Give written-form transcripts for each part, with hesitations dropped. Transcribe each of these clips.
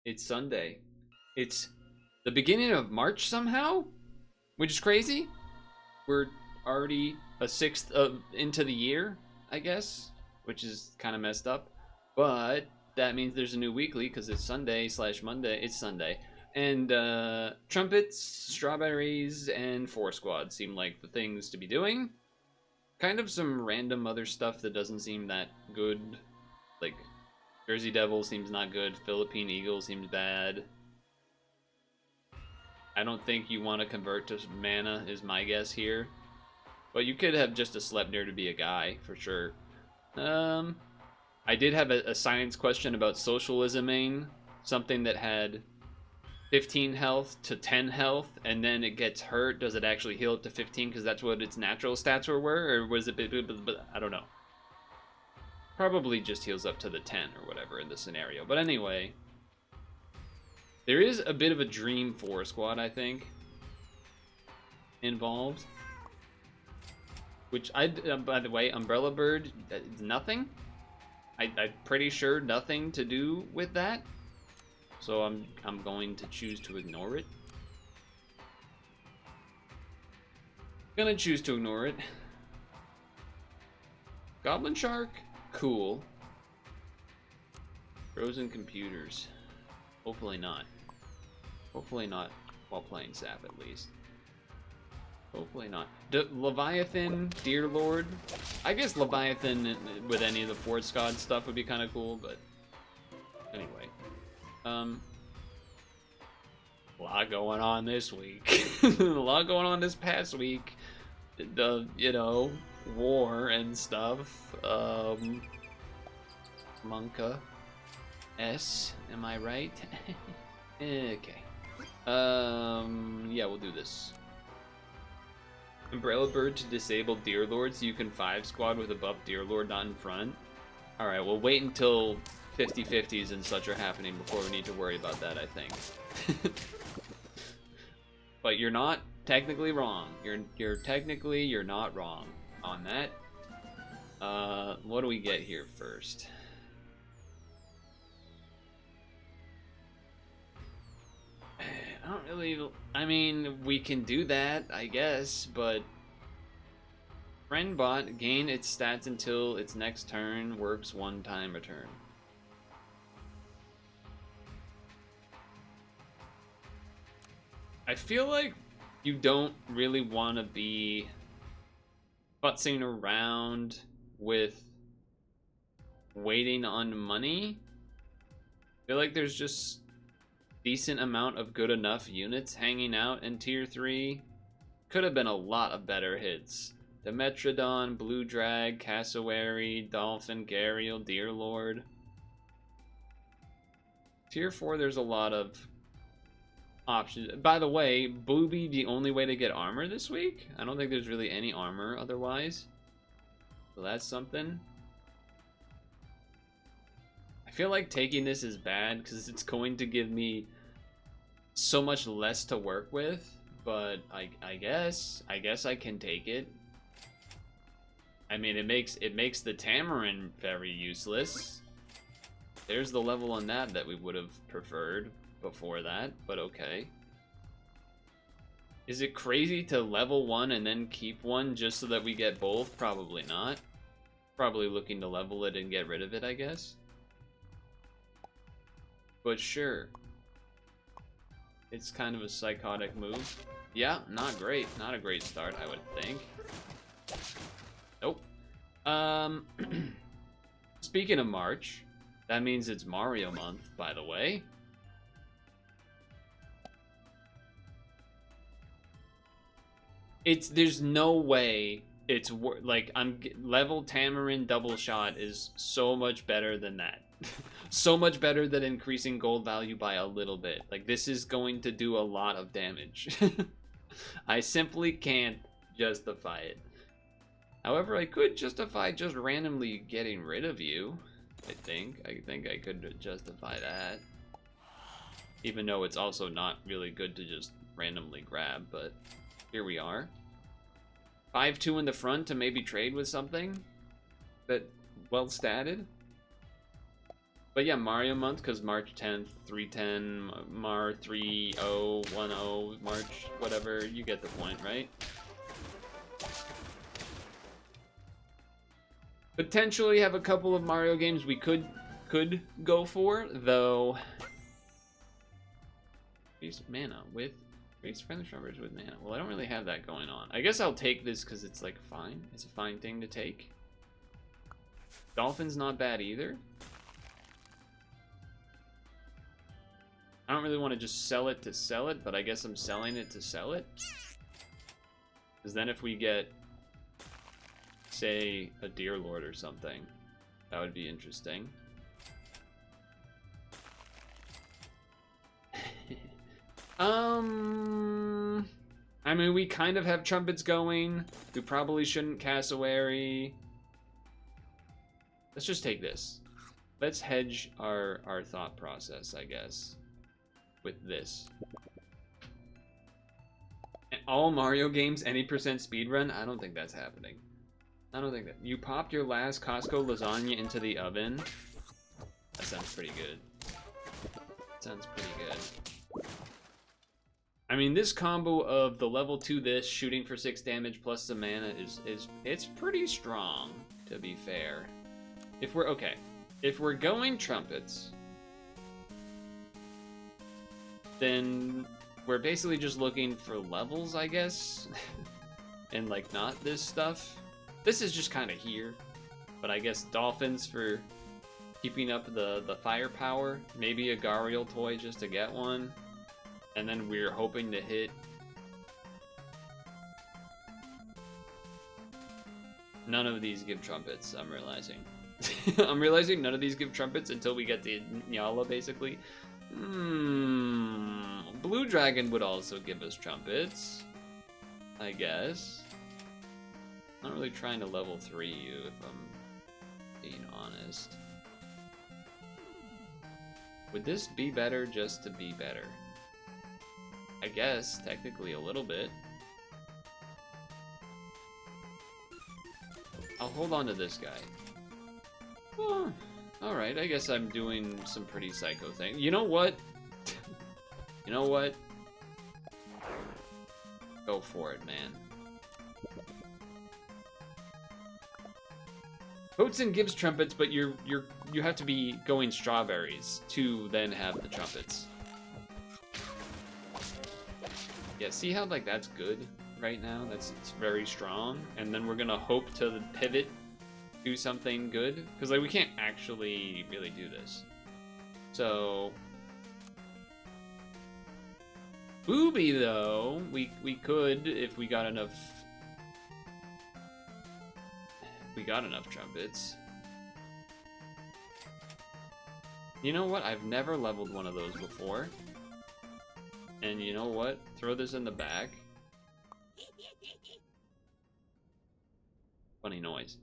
It's Sunday. It's the beginning of March somehow, which is crazy. We're already a sixth of into the year, I guess, which is kind of messed up. But that means there's a new weekly because it's Sunday slash Monday. It's Sunday. And trumpets, strawberries, and four squad seem like the things to be doing. Kind of some random other stuff that doesn't seem that good. Like Jersey Devil seems not good. Philippine Eagle seems bad. I don't think you want to convert to mana is my guess here. But you could have just a Sleipnir to be a guy, for sure. I did have a science question about socialism main. Something that had 15 health to 10 health, and then it gets hurt. Does it actually heal up to 15 because that's what its natural stats were, or was it... I don't know. Probably just heals up to the 10 or whatever in the scenario. But anyway, there is a bit of a dream 4 squad, I think, involved. Which, by the way, Umbrella Bird, nothing. I'm pretty sure nothing to do with that. So I'm going to choose to ignore it. Gonna choose to ignore it. Goblin Shark? Cool. Frozen computers. Hopefully not. Hopefully not while playing Sap, at least. Hopefully not. Leviathan, Deer Lord. I guess Leviathan with any of the Fort Scott stuff would be kind of cool, but anyway. A lot going on this week. A lot going on this past week. The, you know, war and stuff. Monka. S, am I right? Okay. Yeah, we'll do this. Umbrella Bird to disable Deer Lord so you can 5 squad with a buff Deer Lord not in front. Alright, we'll wait until 50-50s and such are happening before we need to worry about that, I think. But you're not technically wrong. You're not wrong on that. What do we get here first? I don't really... I mean, we can do that, I guess, but... Friend bot, gain its stats until its next turn, works 1 time a turn. I feel like you don't really want to be futzing around with waiting on money. I feel like there's just decent amount of good enough units hanging out in tier 3. Could have been a lot of better hits. Demetrodon, Blue Drag, Cassowary, Dolphin, Gharial, Deer Lord. Tier 4, there's a lot of options. By the way, Booby, the only way to get armor this week? I don't think there's really any armor otherwise. So that's something. I feel like taking this is bad because it's going to give me so much less to work with, but I guess I can take it. I mean, it makes the Tamarin very useless. There's the level on that we would have preferred before that, but okay. Is it crazy to level 1 and then keep 1 just so that we get both? Probably not. Probably looking to level it and get rid of it, I guess. But sure. It's kind of a psychotic move. Yeah, not great. Not a great start, I would think. Nope. Speaking of March, that means it's Mario month, by the way. There's no way it's like level Tamarin double shot is so much better than that. So much better than increasing gold value by a little bit. Like, this is going to do a lot of damage. I simply can't justify it. However, I could justify just randomly getting rid of you. I think I could justify that. Even though it's also not really good to just randomly grab, but here we are. 5-2 in the front to maybe trade with something that well statted. But yeah, Mario month, because March 10th, 310, Mar 3010, March, whatever, you get the point, right? Potentially have a couple of Mario games we could go for, though. Mana with raise friendly numbers with mana. Well, I don't really have that going on. I guess I'll take this because it's like fine. It's a fine thing to take. Dolphin's not bad either. I don't really want to just sell it to sell it, but I guess I'm selling it to sell it. Because then if we get, say, a Deer Lord or something, that would be interesting. I mean, we kind of have trumpets going. We probably shouldn't cassowary. Let's just take this. Let's hedge our thought process, I guess, with this. All Mario games, any percent speedrun? I don't think that's happening. I don't think that. You popped your last Costco lasagna into the oven. That sounds pretty good. Sounds pretty good. I mean, this combo of the level 2 this, shooting for 6 damage plus some mana it's pretty strong, to be fair. If we're going trumpets, then we're basically just looking for levels, I guess. And like not this stuff. This is just kind of here. But I guess dolphins for keeping up the firepower. Maybe a Gariel toy just to get one. And then we're hoping to hit none of these give trumpets, I'm realizing. I'm realizing none of these give trumpets until we get the Nyala, basically. Blue Dragon would also give us trumpets, I guess. Not really trying to level 3 you, if I'm being honest. Would this be better just to be better? I guess, technically a little bit. I'll hold on to this guy. Oh, alright, I guess I'm doing some pretty psycho things. You know what? You know what? Go for it, man. Boatson gives trumpets, but you have to be going strawberries to then have the trumpets. Yeah, see how like that's good right now? It's very strong, and then we're gonna hope to pivot, do something good, because like we can't actually really do this. So Booby though, we could if we got enough. We got enough trumpets. You know what? I've never leveled one of those before. And you know what? Throw this in the back. Funny noise.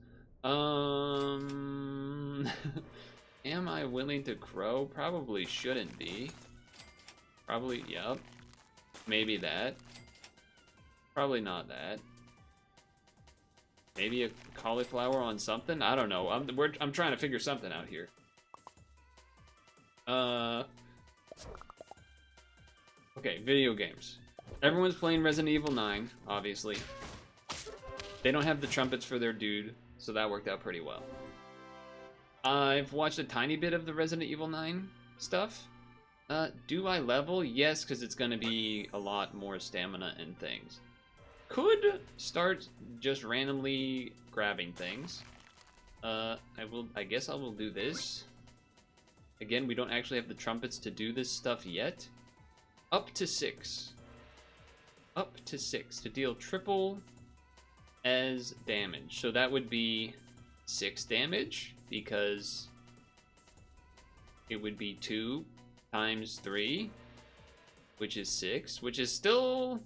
Am I willing to crow? Probably shouldn't be. Probably, yep. Maybe that. Probably not that. Maybe a cauliflower on something? I don't know. I'm trying to figure something out here. Okay, video games. Everyone's playing Resident Evil 9, obviously. They don't have the trumpets for their dude, so that worked out pretty well. I've watched a tiny bit of the Resident Evil 9 stuff. Do I level? Yes, because it's going to be a lot more stamina and things. Could start just randomly grabbing things. I guess I will do this. Again, we don't actually have the trumpets to do this stuff yet. Up to 6. Up to 6 to deal triple as damage. So that would be 6 damage because it would be 2 times 3, which is 6, which is still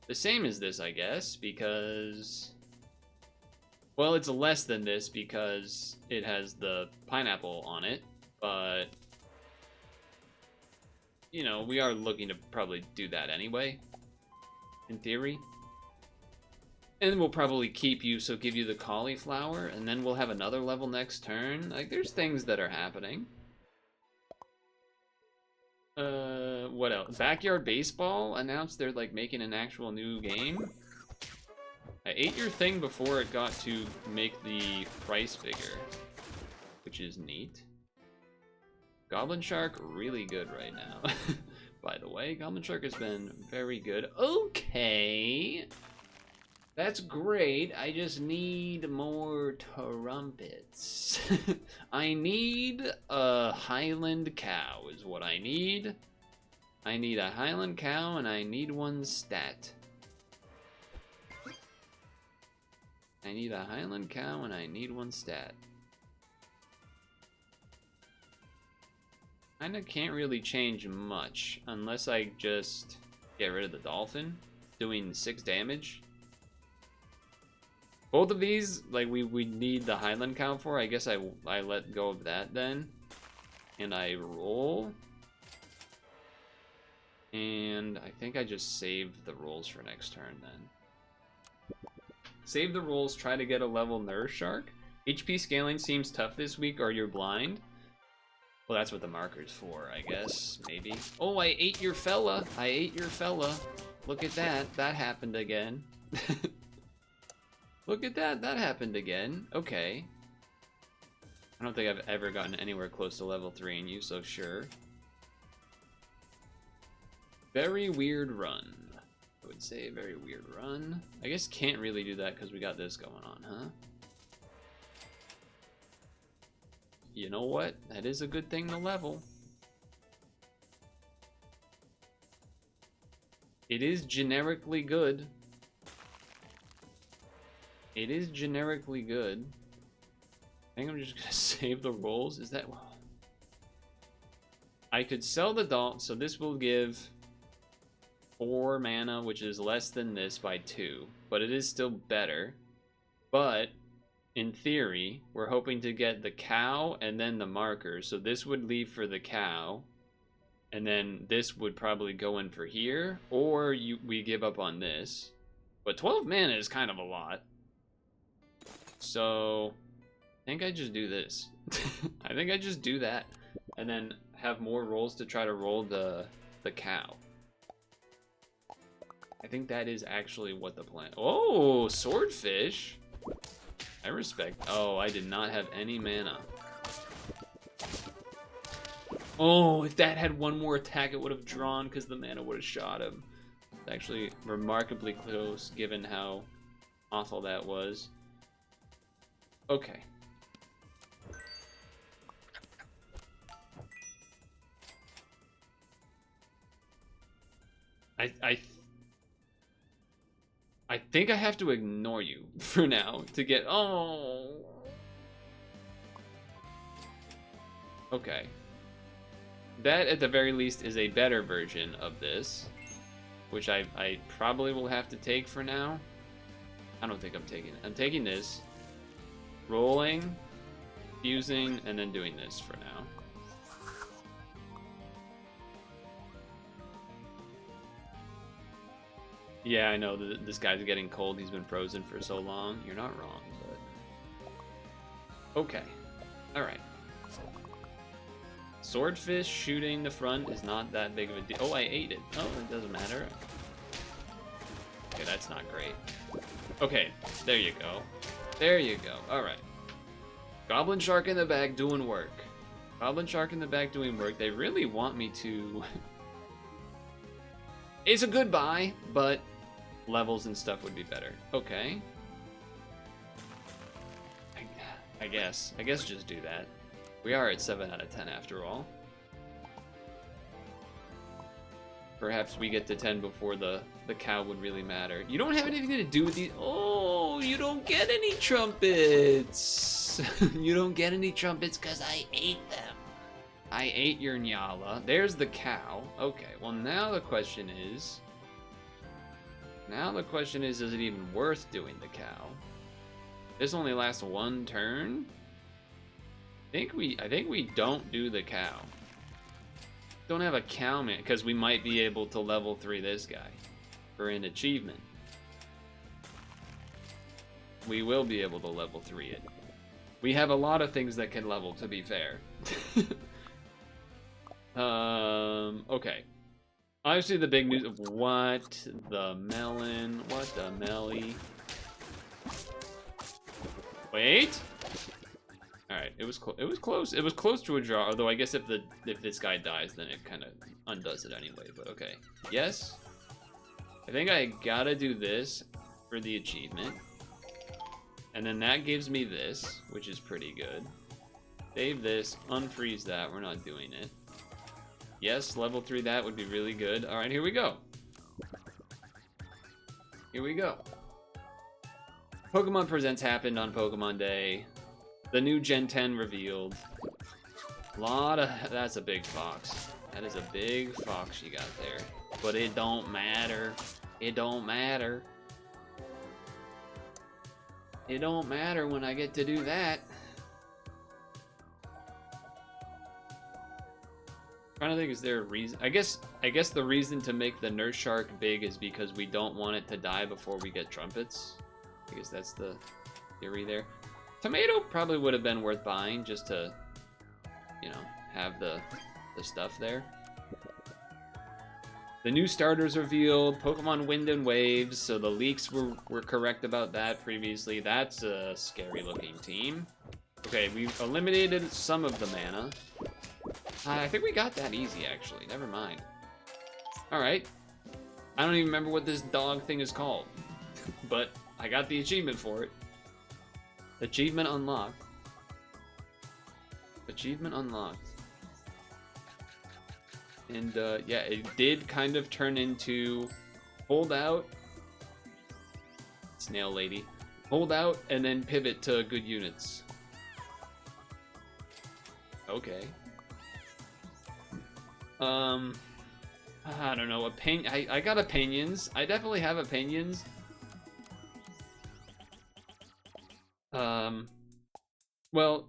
the same as this, I guess, because, well, it's less than this because it has the pineapple on it, but, you know, we are looking to probably do that anyway, in theory. And we'll probably keep you, so give you the cauliflower, and then we'll have another level next turn. Like, there's things that are happening. What else? Backyard Baseball announced they're like making an actual new game. I ate your thing before it got to make the price bigger, which is neat. Goblin Shark, really good right now. By the way, Goblin Shark has been very good. Okay. That's great. I just need more trumpets. I need a Highland cow is what I need. I need a Highland cow and I need one stat. I need a Highland cow and I need one stat. Kinda can't really change much unless I just get rid of the dolphin, doing 6 damage. Both of these, like we need the Highland cow for. I guess I let go of that then, and I roll. And I think I just saved the rolls for next turn then. Save the rolls, try to get a level Nurse Shark. HP scaling seems tough this week, or you're blind. Well, that's what the marker's for, I guess, maybe. Oh, I ate your fella. I ate your fella. Look at that. That happened again. Look at that. That happened again. Okay. I don't think I've ever gotten anywhere close to level 3 in you, so sure. Very weird run. I would say very weird run. I guess can't really do that because we got this going on, huh? You know what? That is a good thing to level. It is generically good. It is generically good. I think I'm just gonna save the rolls. Is that... I could sell the doll, so this will give 4 mana, which is less than this by 2, but it is still better. But in theory, we're hoping to get the cow and then the marker. So this would leave for the cow, and then this would probably go in for here, or we give up on this. But 12 mana is kind of a lot. So I think I just do this. I think I just do that, and then have more rolls to try to roll the cow. I think that is actually what the plan... Oh, swordfish! I respect... Oh, I did not have any mana. Oh, if that had one more attack, it would have drawn because the mana would have shot him. It's actually remarkably close, given how awful that was. Okay. I think I have to ignore you for now to get... Oh. Okay. That, at the very least, is a better version of this, which I probably will have to take for now. I don't think I'm taking it. I'm taking this, rolling, fusing, and then doing this for now. Yeah, I know this guy's getting cold. He's been frozen for so long. You're not wrong, but... Okay. Alright. Swordfish shooting the front is not that big of a deal. Oh, I ate it. Oh, it doesn't matter. Okay, that's not great. Okay, there you go. There you go. Alright. Goblin Shark in the back doing work. Goblin Shark in the back doing work. They really want me to... It's a good buy, but levels and stuff would be better. Okay. I guess just do that. We are at 7 out of 10 after all. Perhaps we get to 10 before the cow would really matter. You don't have anything to do with these. Oh, you don't get any trumpets. You don't get any trumpets because I ate them. I ate your Nyala. There's the cow. Okay, well now the question is... is it even worth doing the cow? This only lasts 1 turn? I think we don't do the cow. Don't have a cow man, because we might be able to level 3 this guy for an achievement. We will be able to level 3 it. We have a lot of things that can level, to be fair. Okay. Obviously the big news. What the melon? What the melly? Wait. All right, it was close. It was close. It was close to a draw. Although I guess if this guy dies, then it kind of undoes it anyway. But okay. Yes. I think I gotta do this for the achievement, and then that gives me this, which is pretty good. Save this. Unfreeze that. We're not doing it. Yes, level 3 that would be really good. All right, here we go. Here we go. Pokemon Presents happened on Pokemon Day. The new Gen 10 revealed. That's a big fox. That is a big fox you got there. But it don't matter. It don't matter. It don't matter when I get to do that. Trying to think, is there a reason? I guess the reason to make the Nurse Shark big is because we don't want it to die before we get trumpets. I guess that's the theory there. Tomato probably would have been worth buying just to, you know, have the stuff there. The new starters revealed, Pokemon Wind and Waves, so the leaks were correct about that previously. That's a scary looking team. Okay, we've eliminated some of the mana. I think we got that easy, actually. Never mind. Alright. I don't even remember what this dog thing is called. But I got the achievement for it. Achievement unlocked. Achievement unlocked. And, yeah, it did kind of turn into hold out. Snail lady. Hold out and then pivot to good units. Okay. I don't know, I got opinions. I definitely have opinions. Well,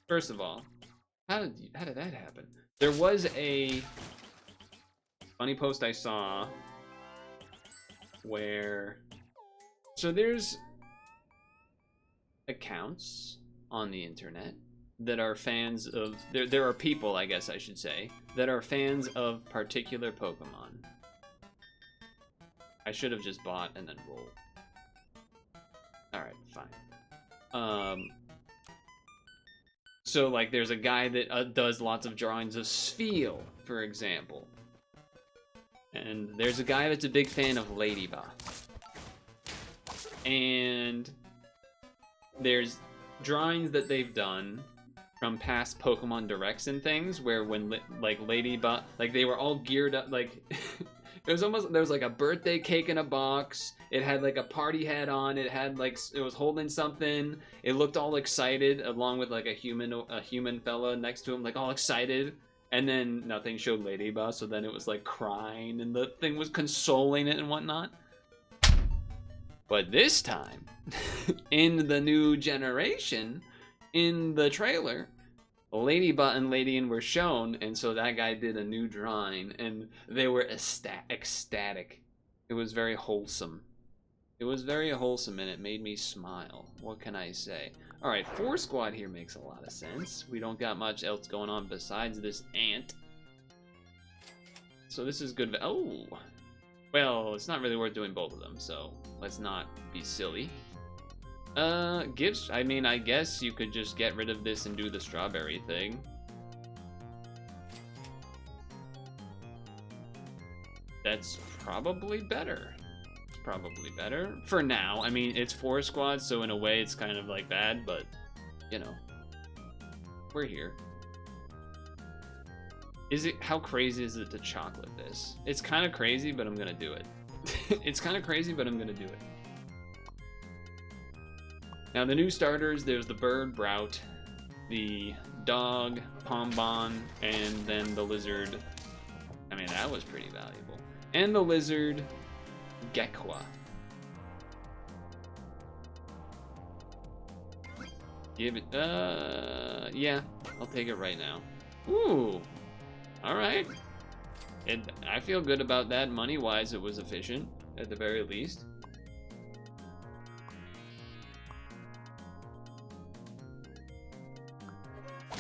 first of all, how did that happen? There was a funny post I saw where, so there's accounts on the internet that are fans of, there are people, I guess I should say, that are fans of particular Pokemon. I should have just bought and then rolled. Alright, fine. So, like, there's a guy that does lots of drawings of Spheal, for example. And there's a guy that's a big fan of Ladybug. And there's drawings that they've done from past Pokemon Directs and things, where when like Ladybug, like they were all geared up, like it was almost, there was like a birthday cake in a box. It had like a party hat on. It had like, it was holding something. It looked all excited, along with like a human fella next to him, like all excited. And then nothing showed Ladybug, so then it was like crying, and the thing was consoling it and whatnot. But this time, in the new generation, in the trailer, Ladybug and Ladian were shown, and so that guy did a new drawing, and they were ecstatic. It was very wholesome. It was very wholesome, and it made me smile. What can I say? Alright, 4 squad here makes a lot of sense. We don't got much else going on besides this ant. So this is good. Oh! Well, it's not really worth doing both of them, so let's not be silly. Gifts, I mean, I guess you could just get rid of this and do the strawberry thing. That's probably better. It's probably better. For now, I mean, it's 4 squads, so in a way it's kind of like bad, but, you know, we're here. How crazy is it to chocolate this? It's kind of crazy, but I'm gonna do it. It's kind of crazy, but I'm gonna do it. Now the new starters, there's the bird, Brout, the dog, Pombon, and then the lizard. I mean, that was pretty valuable. And the lizard, Gekwa. Give it, yeah, I'll take it right now. Ooh. Alright. I feel good about that. Money-wise, it was efficient, at the very least.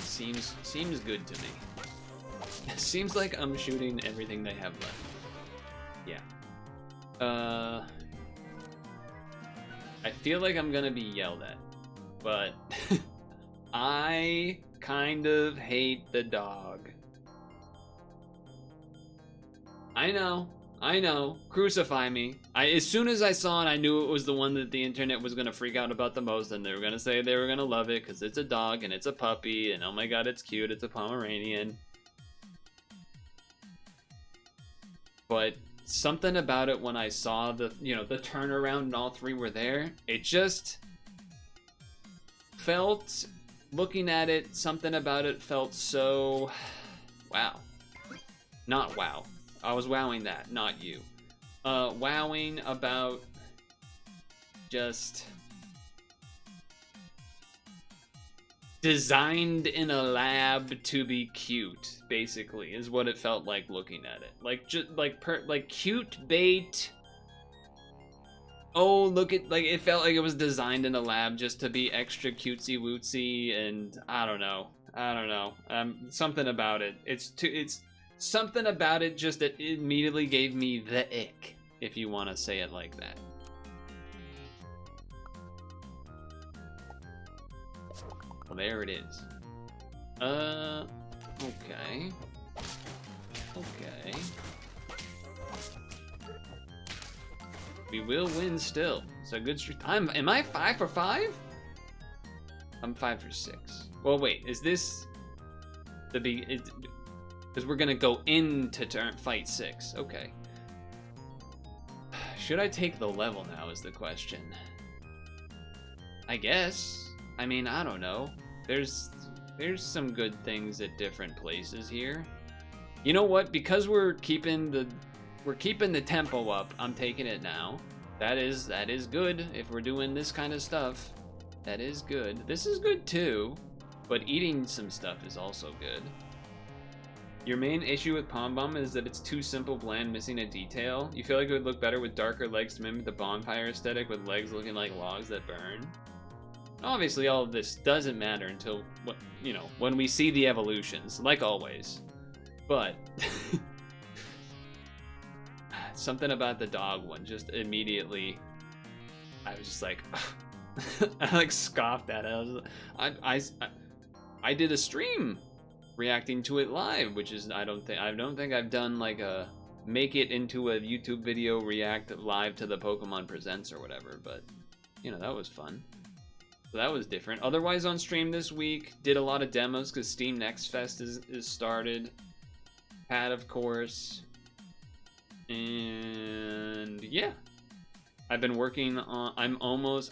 Seems good to me. Seems like I'm shooting everything they have left. Yeah. I feel like I'm gonna be yelled at, but I kind of hate the dog. I know, crucify me. As soon as I saw it, I knew it was the one that the internet was gonna freak out about the most, and they were gonna say they were gonna love it because it's a dog and it's a puppy, and oh my god, it's cute, it's a Pomeranian. But something about it when I saw the turnaround and all three were there, it just felt, looking at it, something about it felt so wow. Not wow. I was wowing that, not you. Wowing about just designed in a lab to be cute, basically, is what it felt like looking at it. Like just like cute bait. Oh, look at, like, it felt like it was designed in a lab just to be extra cutesy wootsy, and I don't know. Something about it. It's something about it just that immediately gave me the ick, if you want to say it like that. Well, there it is. Okay. Okay. We will win still. It's a good streak. Am I 5 for 5? I'm 5 for 6. Well, wait, is this the big? Because we're gonna go into fight 6. Okay. Should I take the level now is the question. I guess. I mean, I don't know. There's some good things at different places here. You know what? Because we're keeping the tempo up, I'm taking it now. That is good. If we're doing this kind of stuff, that is good. This is good too, but eating some stuff is also good. Your main issue with Pom Bomb is that it's too simple, bland, missing a detail. You feel like it would look better with darker legs to mimic the bonfire aesthetic, with legs looking like logs that burn. Obviously, all of this doesn't matter until, when we see the evolutions, like always. But something about the dog one just immediately, I was just like, I like scoffed at it. I did a stream reacting to it live, which is I don't think I've done like a make it into a YouTube video react live to the Pokemon Presents or whatever, but that was fun. So that was different. Otherwise on stream this week, did a lot of demos because Steam Next Fest is started. Pat, of course. And yeah. I've been working on,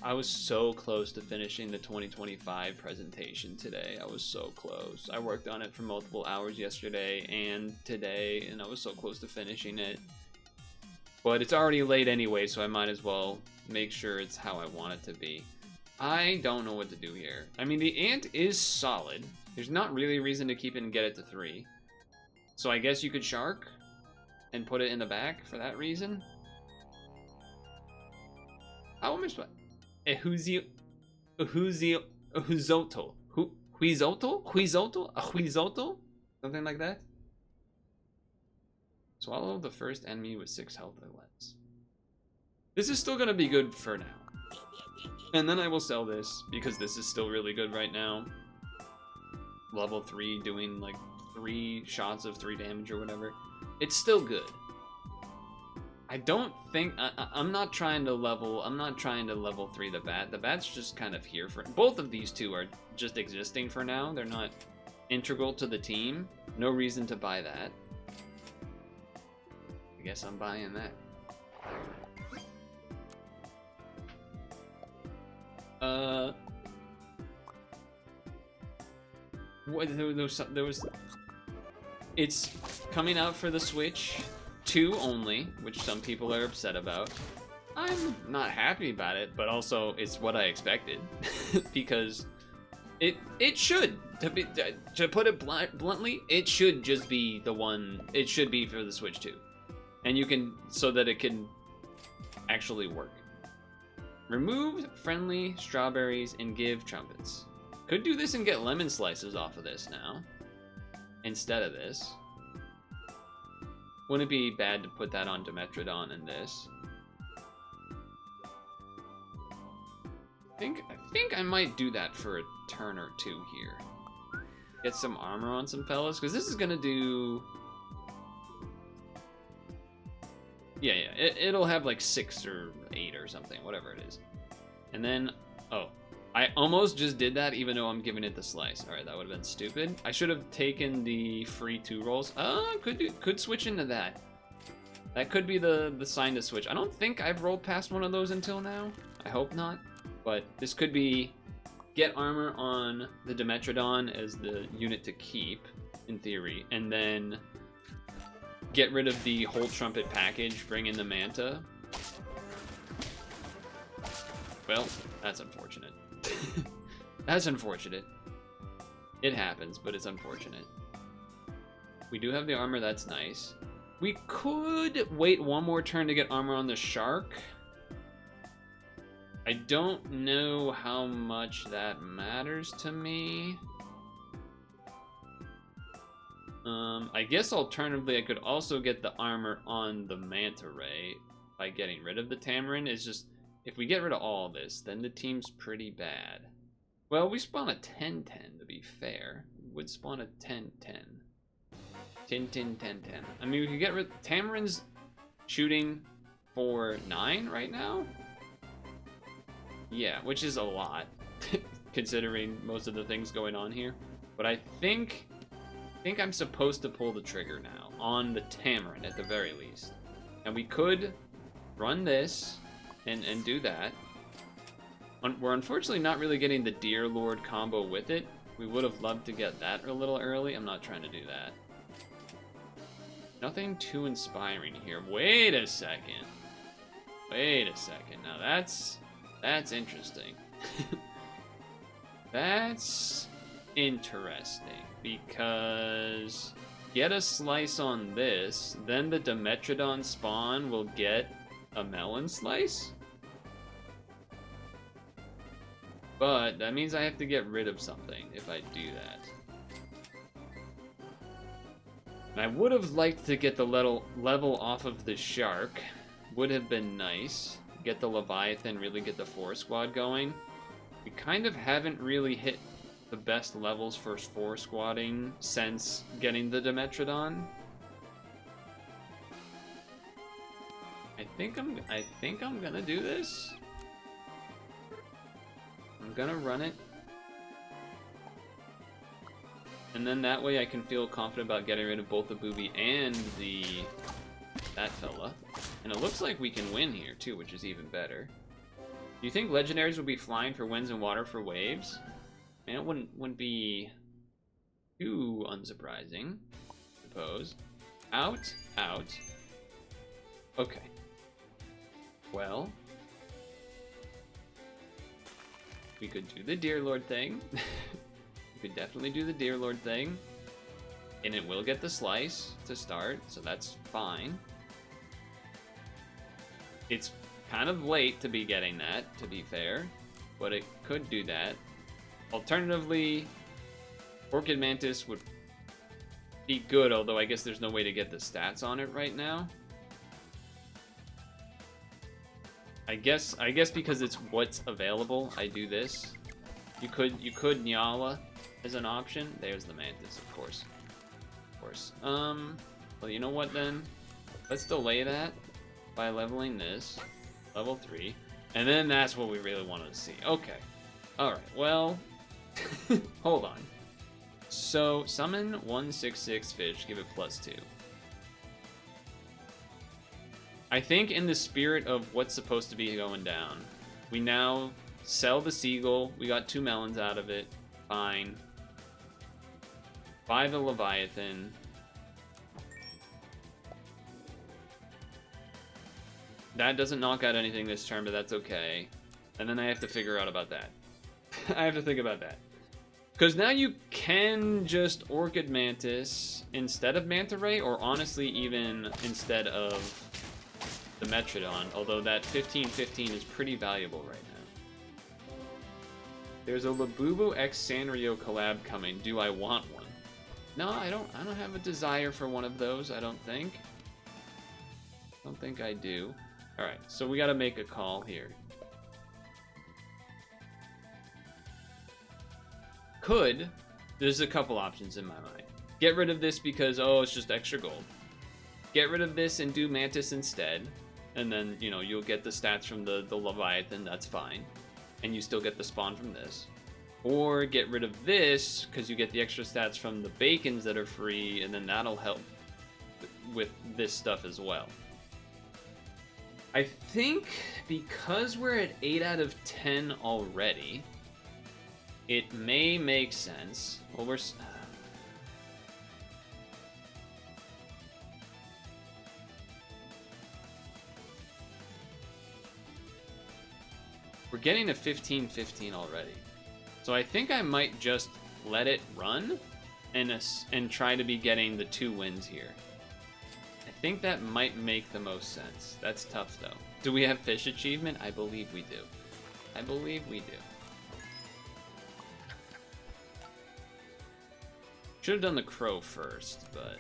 I was so close to finishing the 2025 presentation today. I was so close. I worked on it for multiple hours yesterday and today, and I was so close to finishing it. But it's already late anyway, so I might as well make sure it's how I want it to be. I don't know what to do here. I mean, the ant is solid. There's not really a reason to keep it and get it to 3. So I guess you could shark and put it in the back for that reason. How much? Huizotl? Something like that? Swallow the first enemy with 6 health or less. This is still gonna be good for now. And then I will sell this, because this is still really good right now. Level 3, doing like 3 shots of 3 damage or whatever. It's still good. I don't think I'm not trying to level 3 the bat. The bat's just kind of here for both of these two are just existing for now. They're not integral to the team. No reason to buy that. I guess I'm buying that. There was it's coming out for the Switch 2 only, which some people are upset about. I'm not happy about it, but also it's what I expected because it should, to put it bluntly, it should just be the one. It should be for the Switch 2, and you can, so that it can actually work. Remove friendly strawberries and give trumpets. Could do this and get lemon slices off of this now instead of this. Wouldn't it be bad to put that on Dimetrodon in this? I think I might do that for a turn or two here. Get some armor on some fellas, because this is gonna do... Yeah, it'll have like 6 or 8 or something, whatever it is. And then, oh, I almost just did that even though I'm giving it the slice. All right, that would have been stupid. I should have taken the free 2 rolls. Could switch into that. That could be the sign to switch. I don't think I've rolled past one of those until now. I hope not. But this could be get armor on the Dimetrodon as the unit to keep, in theory, and then get rid of the whole trumpet package, bring in the Manta. Well, that's unfortunate. That's unfortunate. It happens, but it's unfortunate. We do have the armor, that's nice. We could wait one more turn to get armor on the shark. I don't know how much that matters to me. I guess alternatively I could also get the armor on the Manta Ray by getting rid of the Tamarin. It's just, if we get rid of all this, then the team's pretty bad. Well, we spawn a 10-10 to be fair. We would spawn a 10-10. 10-10-10-10. I mean, we could get rid of Tamarin's shooting for 9 right now. Yeah, which is a lot, considering most of the things going on here. But I think I'm supposed to pull the trigger now, on the Tamarin at the very least. And we could run this and do that. We're unfortunately not really getting the Deer Lord combo with it. We would have loved to get that a little early. I'm not trying to do that. Nothing too inspiring here. Wait a second. Wait a second. Now that's interesting. That's interesting because get a slice on this, then the Dimetrodon spawn will get a melon slice? But that means I have to get rid of something if I do that. And I would have liked to get the level off of the shark. Would have been nice. Get the Leviathan, really get the 4 squad going. We kind of haven't really hit the best levels for 4 squadding since getting the Dimetrodon. I think I'm gonna do this. I'm gonna run it. And then that way I can feel confident about getting rid of both the booby and that fella. And it looks like we can win here too, which is even better. Do you think legendaries will be flying for winds and water for waves? Man, it wouldn't be too unsurprising, I suppose. Out. Okay. Well, we could do the Deer Lord thing. We could definitely do the Deer Lord thing. And it will get the slice to start, so that's fine. It's kind of late to be getting that, to be fair, but it could do that. Alternatively, Orchid Mantis would be good, although I guess there's no way to get the stats on it right now. I guess because it's what's available, I do this. You could Nyala as an option. There's the Mantis, of course. Well, you know what then? Let's delay that by leveling this, level 3, and then that's what we really wanted to see. Okay. Alright, well, hold on. So, summon 1/6/6 fish, give it +2. I think in the spirit of what's supposed to be going down, we now sell the Seagull, we got 2 melons out of it, fine. Buy the Leviathan. That doesn't knock out anything this turn, but that's okay. And then I have to figure out about that. I have to think about that. Because now you can just Orchid Mantis instead of Manta Ray, or honestly even instead of the Metrodon, although that 15/15 is pretty valuable right now. There's a Labubu X Sanrio collab coming. Do I want one? No, I don't have a desire for one of those, I don't think. Don't think I do. Alright, so we gotta make a call here. There's a couple options in my mind. Get rid of this because, oh, it's just extra gold. Get rid of this and do Mantis instead. And then, you know, you'll get the stats from the Leviathan, that's fine. And you still get the spawn from this. Or get rid of this, because you get the extra stats from the bacons that are free, and then that'll help with this stuff as well. I think because we're at 8 out of 10 already, it may make sense. Well, we're getting a 15-15 already. So I think I might just let it run and try to be getting the 2 wins here. I think that might make the most sense. That's tough though. Do we have fish achievement? I believe we do. I believe we do. Should have done the crow first, but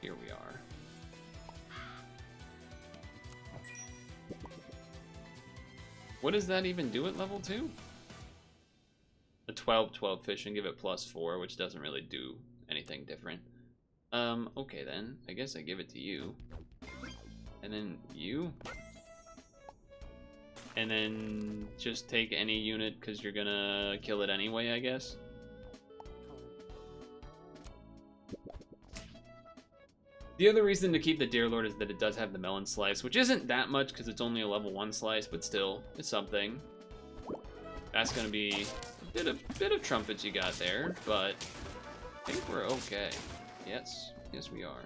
here we are. What does that even do at level 2? A 12-12 fish and give it +4, which doesn't really do anything different. Okay then. I guess I give it to you. And then you. And then just take any unit because you're gonna kill it anyway, I guess. The other reason to keep the Deer Lord is that it does have the melon slice, which isn't that much because it's only a level 1 slice, but still, it's something. That's gonna be a bit of trumpets you got there, but I think we're okay. Yes, we are.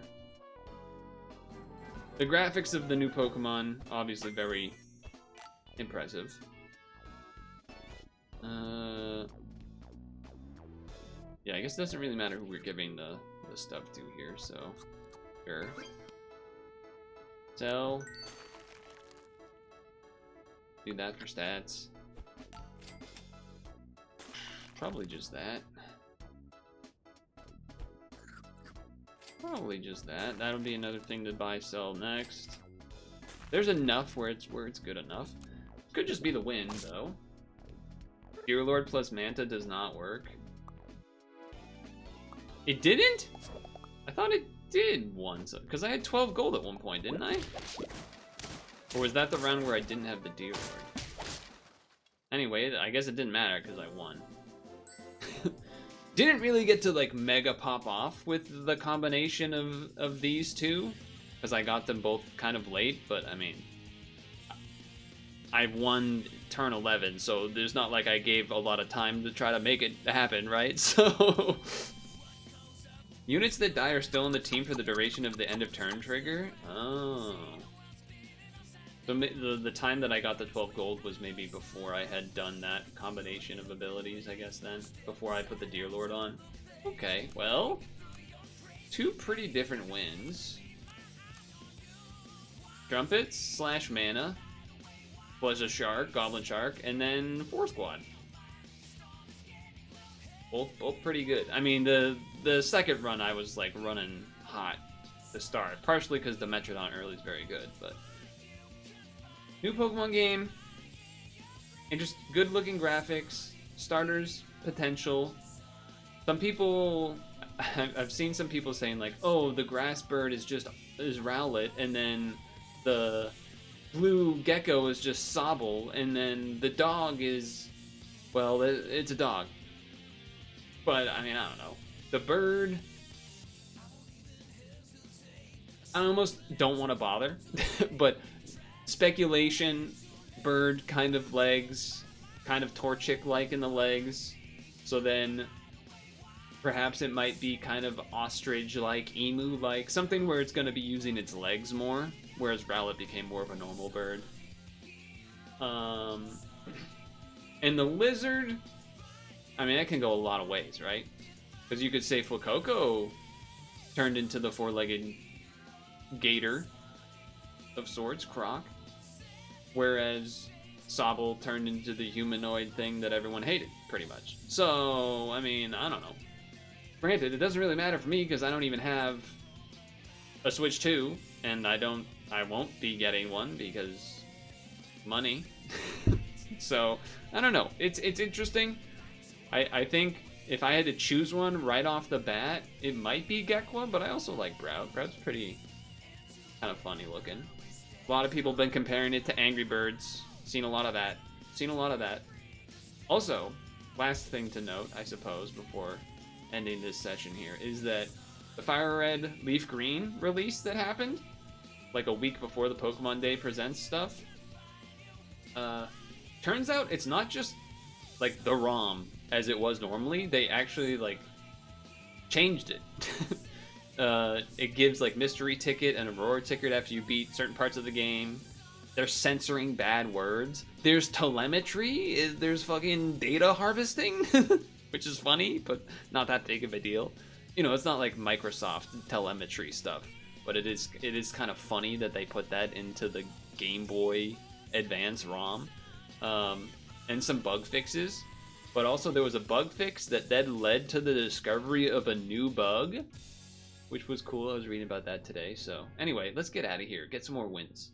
The graphics of the new Pokemon, obviously very impressive. Yeah, I guess it doesn't really matter who we're giving the stuff to here, so sure. Sell. Do that for stats. Probably just that. Probably just that. That'll be another thing to buy, sell next. There's enough where it's good enough. Could just be the win though. Deer Lord plus Manta does not work. It didn't? I thought it did once, because I had 12 gold at one point, didn't I? Or was that the round where I didn't have the Deer Lord? Anyway, I guess it didn't matter because I won. Didn't really get to like mega pop off with the combination of these two, because I got them both kind of late, but I mean, I won turn 11, so there's not like I gave a lot of time to try to make it happen, right? So units that die are still in the team for the duration of the end of turn trigger. Oh. So the time that I got the 12 gold was maybe before I had done that combination of abilities, I guess then. Before I put the Deer Lord on. Okay, well, 2 pretty different wins. Trumpets slash mana was a shark, goblin shark, and then 4 squad. Both pretty good. I mean, the second run I was like running hot to start, partially because the Metrodon early is very good, but new Pokemon game, and just good looking graphics, starters potential. Some people, I've seen some people saying like, oh, the grass bird is Rowlet, and then the blue gecko is just Sobble, and then the dog is, well, it's a dog. But I mean, I don't know. The bird, I almost don't want to bother, but speculation, bird kind of legs, kind of Torchic-like in the legs. So then perhaps it might be kind of ostrich-like, emu-like, something where it's going to be using its legs more, whereas Rowlet became more of a normal bird. And the lizard, I mean, that can go a lot of ways, right? Because you could say Fuecoco turned into the 4-legged gator of sorts, Croc. Whereas Sobble turned into the humanoid thing that everyone hated, pretty much. So, I mean, I don't know. Granted, it doesn't really matter for me because I don't even have a Switch 2, and I won't be getting one because money. So I don't know. It's interesting. I think if I had to choose one right off the bat, it might be Gekwa, but I also like Brout. Brout's pretty kind of funny looking. A lot of people have been comparing it to Angry Birds. Seen a lot of that. Also, last thing to note, I suppose, before ending this session here, is that the Fire Red Leaf Green release that happened, like a week before the Pokemon Day Presents stuff, turns out it's not just like the ROM as it was normally. They actually like changed it. It gives like Mystery Ticket and Aurora Ticket after you beat certain parts of the game. They're censoring bad words. There's telemetry. There's fucking data harvesting, which is funny, but not that big of a deal. You know, it's not like Microsoft telemetry stuff, but it is kind of funny that they put that into the Game Boy Advance ROM. And some bug fixes. But also there was a bug fix that then led to the discovery of a new bug, which was cool. I was reading about that today. So anyway, let's get out of here. Get some more wins.